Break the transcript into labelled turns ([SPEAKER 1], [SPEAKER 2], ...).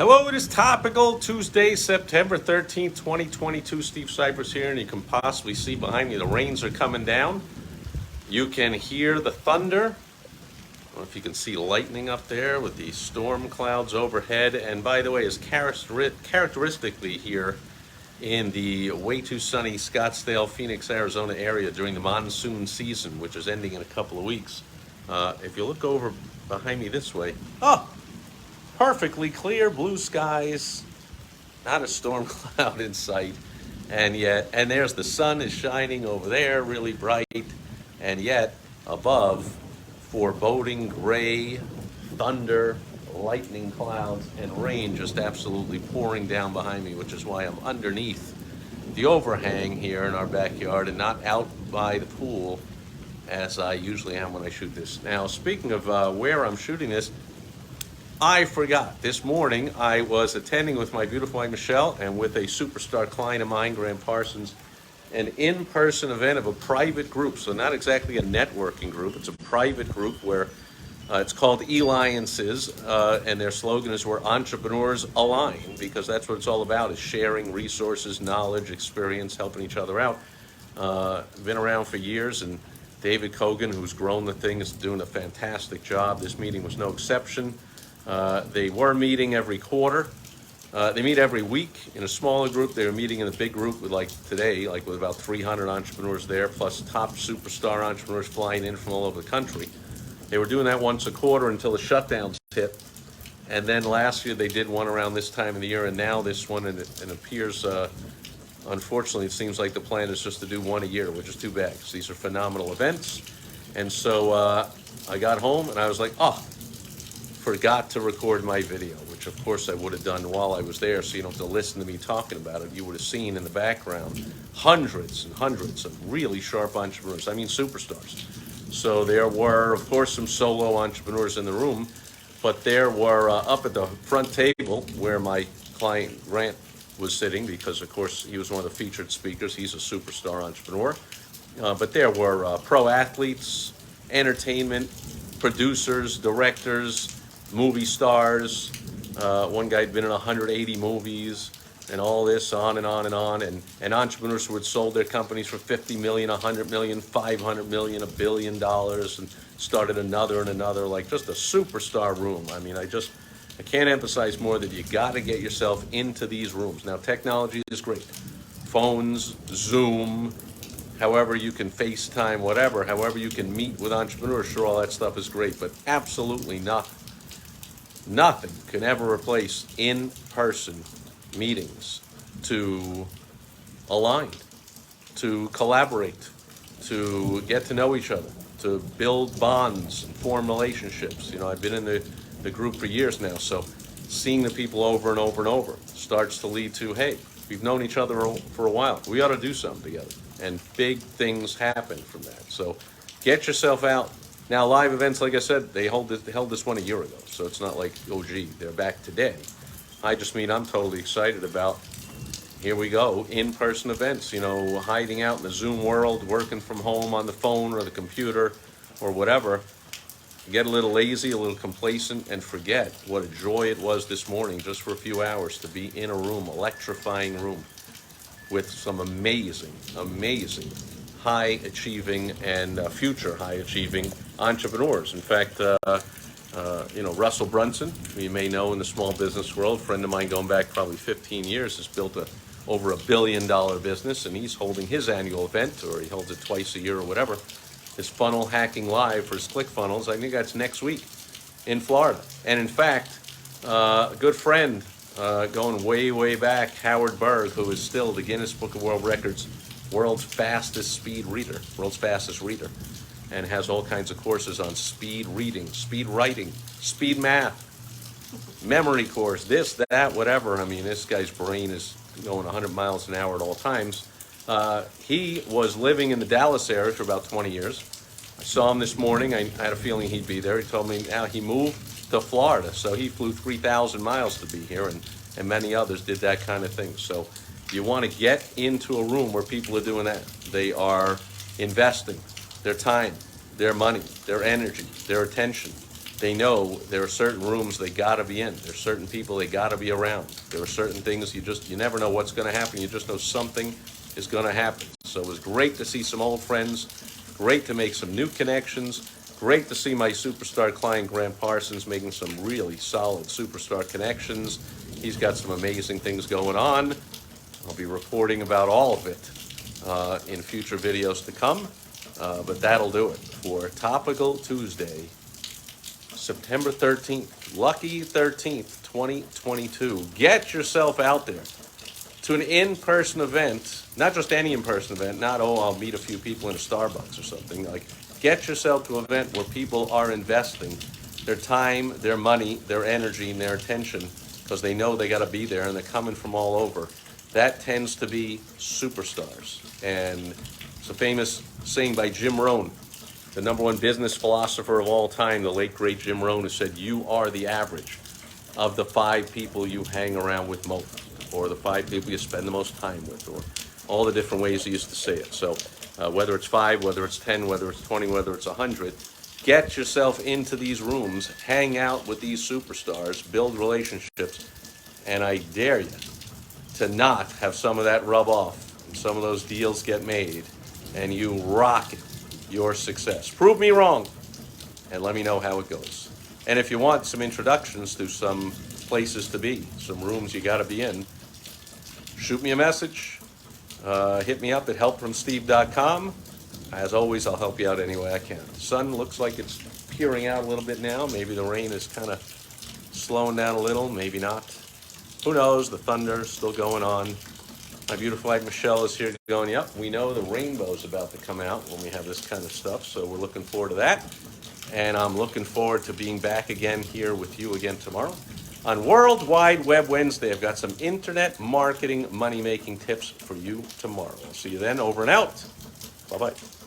[SPEAKER 1] Hello, it is Topical Tuesday, September 13th, 2022. Steve Sipress here, and you can possibly see behind me the rains are coming down. You can hear the thunder. I don't know if you can see lightning up there with the storm clouds overhead. And by the way, as characteristically here in the way too sunny Scottsdale, Phoenix, Arizona area during the monsoon season, which is ending in a couple of weeks. If you look over behind me this way, perfectly clear blue skies, not a storm cloud in sight, and there's the sun is shining over there really bright, and yet above, foreboding gray thunder, lightning clouds, and rain just absolutely pouring down behind me, which is why I'm underneath the overhang here in our backyard and not out by the pool as I usually am when I shoot this. Now, speaking of where I'm shooting this, I forgot. This morning, I was attending with my beautiful wife, Michelle, and with a superstar client of mine, Graham Parsons, an in-person event of a private group. So not exactly a networking group. It's a private group where it's called eliances, and their slogan is where entrepreneurs align, because that's what it's all about, is sharing resources, knowledge, experience, helping each other out. Been around for years, and David Cogan, who's grown the thing, is doing a fantastic job. This meeting was no exception. They were meeting every quarter. They meet every week in a smaller group. They were meeting in a big group with, like today, like with about 300 entrepreneurs there, plus top superstar entrepreneurs flying in from all over the country. They were doing that once a quarter until the shutdowns hit. And then last year they did one around this time of the year, and now this one, and it appears, unfortunately, it seems like the plan is just to do one a year, which is too bad, because these are phenomenal events. And so I got home and I was like, forgot to record my video, which of course I would have done while I was there, so you don't have to listen to me talking about it. You would have seen in the background hundreds and hundreds of really sharp entrepreneurs, I mean superstars. So there were, of course, some solo entrepreneurs in the room, but there were up at the front table where my client Grant was sitting, because of course he was one of the featured speakers. He's a superstar entrepreneur. But there were pro athletes, entertainment, producers, directors, movie stars. One guy had been in 180 movies, and all this on and on and on, and entrepreneurs who had sold their companies for 50 million, 100 million, 500 million, $1 billion, and started another and another, like just a superstar room. I mean, I can't emphasize more that you got to get yourself into these rooms. Now, technology is great. Phones, Zoom, however you can FaceTime, whatever, however you can meet with entrepreneurs, sure, all that stuff is great, but absolutely nothing can ever replace in-person meetings to align, to collaborate, to get to know each other, to build bonds and form relationships. You know, I've been in the group for years now, so seeing the people over and over and over starts to lead to, hey, we've known each other for a while. We ought to do something together. And big things happen from that. So get yourself out. Now, live events, like I said, they held this one a year ago, so it's not like, oh, gee, they're back today. I just mean I'm totally excited about, here we go, in-person events, you know, hiding out in the Zoom world, working from home on the phone or the computer or whatever. Get a little lazy, a little complacent, and forget what a joy it was this morning, just for a few hours, to be in a room, electrifying room, with some amazing, high-achieving and future high-achieving entrepreneurs. In fact, Russell Brunson, who you may know in the small business world, a friend of mine going back probably 15 years, has built over $1 billion business, and he's holding his annual event, or he holds it twice a year or whatever, his Funnel Hacking Live for his ClickFunnels. I think that's next week in Florida. And in fact, a good friend, going way back, Howard Berg, who is still the Guinness Book of World Records world's fastest reader, and has all kinds of courses on speed reading, speed writing, speed math, memory course, this, that, whatever. I mean, this guy's brain is going 100 miles an hour at all times. He was living in the Dallas area for about 20 years. I saw him this morning. I had a feeling he'd be there. He told me now he moved to Florida, so he flew 3,000 miles to be here, and many others did that kind of thing. So you want to get into a room where people are doing that. They are investing their time, their money, their energy, their attention They know there are certain rooms they gotta be in. There's certain people they gotta be around. There are certain things you never know what's gonna happen. You just know something is gonna happen. So it was great to see some old friends, great to make some new connections, great to see my superstar client Grant Parsons making some really solid superstar connections. He's got some amazing things going on. I'll be reporting about all of it in future videos to come. But that'll do it for Topical Tuesday, September 13th, lucky 13th, 2022. Get yourself out there to an in-person event, not just any in-person event, not, oh, I'll meet a few people in a Starbucks or something. Like, get yourself to an event where people are investing their time, their money, their energy, and their attention because they know they got to be there and they're coming from all over. That tends to be superstars. And it's a famous saying by Jim Rohn, the #1 business philosopher of all time, the late great Jim Rohn, who said, you are the average of the 5 people you hang around with most, or the 5 people you spend the most time with, or all the different ways he used to say it. So whether it's 5, whether it's 10, whether it's 20, whether it's 100, get yourself into these rooms, hang out with these superstars, build relationships, and I dare you to not have some of that rub off and some of those deals get made and you rocket your success. Prove me wrong and let me know how it goes. And if you want some introductions to some places to be, some rooms you got to be in, shoot me a message. Hit me up at helpfromsteve.com. As always, I'll help you out any way I can. The sun looks like it's peering out a little bit now. Maybe the rain is kind of slowing down a little, maybe not. Who knows? The thunder's still going on. My beautiful wife Michelle is here going, yep, we know the rainbow's about to come out when we have this kind of stuff, so we're looking forward to that. And I'm looking forward to being back again here with you again tomorrow. On World Wide Web Wednesday, I've got some internet marketing money-making tips for you tomorrow. I'll see you then. Over and out. Bye-bye.